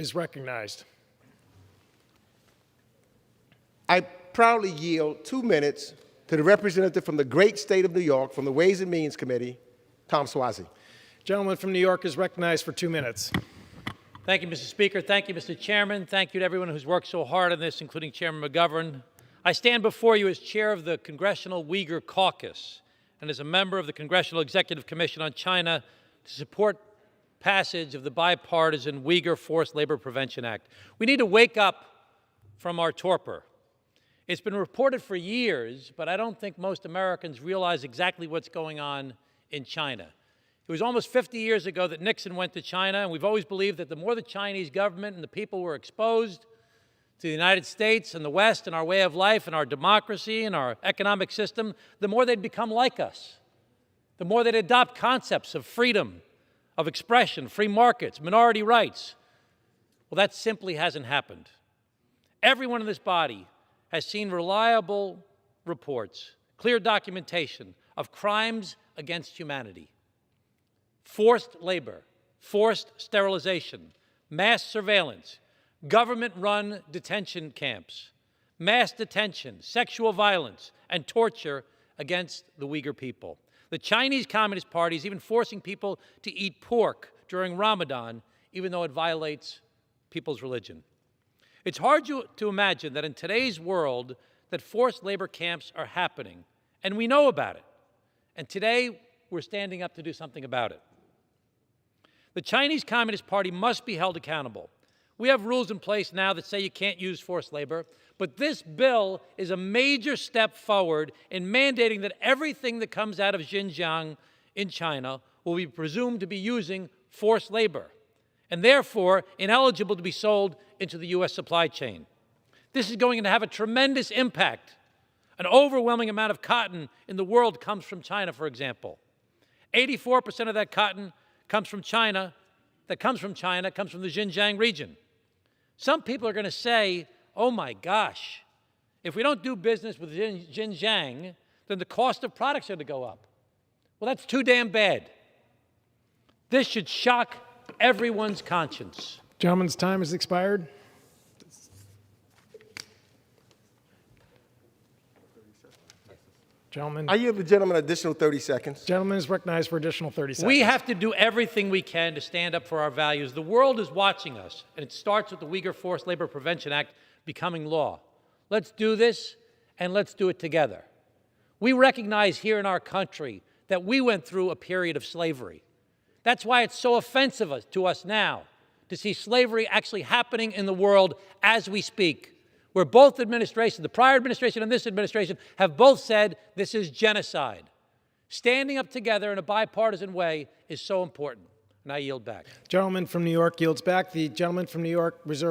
is recognized. I proudly yield 2 minutes to the representative from the great state of New York, from the Ways and Means Committee, Tom Suozzi. Gentleman from New York is recognized for 2 minutes. Thank you, Mr. Speaker. Thank you, Mr. Chairman. Thank you to everyone who's worked so hard on this, including Chairman McGovern. I stand before you as chair of the Congressional Uyghur Caucus and as a member of the Congressional Executive Commission on China to support passage of the bipartisan Uyghur Force Labor Prevention Act. We need to wake up from our torpor. It's been reported for years, but I don't think most Americans realize exactly what's going on in China. It was almost 50 years ago that Nixon went to China, and we've always believed that the more the Chinese government and the people were exposed to the United States and the West and our way of life and our democracy and our economic system, the more they'd become like us, the more they'd adopt concepts of freedom, of expression, free markets, minority rights. Well, that simply hasn't happened. Everyone in this body has seen reliable reports, clear documentation of crimes against humanity. Forced labor, forced sterilization, mass surveillance, government-run detention camps, mass detention, sexual violence, and torture against the Uyghur people. The Chinese Communist Party is even forcing people to eat pork during Ramadan, even though it violates people's religion. It's hard to imagine that in today's world that forced labor camps are happening, and we know about it. And today, we're standing up to do something about it. The Chinese Communist Party must be held accountable. We have rules in place now that say you can't use forced labor, but this bill is a major step forward in mandating that everything that comes out of Xinjiang in China will be presumed to be using forced labor, and therefore ineligible to be sold into the U.S. supply chain. This is going to have a tremendous impact. An overwhelming amount of cotton in the world comes from China, for example. 84% of that cotton comes from China, comes from the Xinjiang region. Some people are going to say, oh my gosh, if we don't do business with Xinjiang, then the cost of products are going to go up. Well, that's too damn bad. This should shock everyone's conscience. Gentleman's time has expired. Gentleman. I yield the gentleman an additional 30 seconds. Gentleman is recognized for additional 30 seconds. We have to do everything we can to stand up for our values. The world is watching us, and it starts with the Uyghur Force Labor Prevention Act becoming law. Let's do this, and let's do it together. We recognize here in our country that we went through a period of slavery. That's why it's so offensive to us now to see slavery actually happening in the world as we speak, where both administrations, the prior administration and this administration, have both said this is genocide. Standing up together in a bipartisan way is so important. And I yield back. Gentleman from New York yields back. The gentleman from New York reserves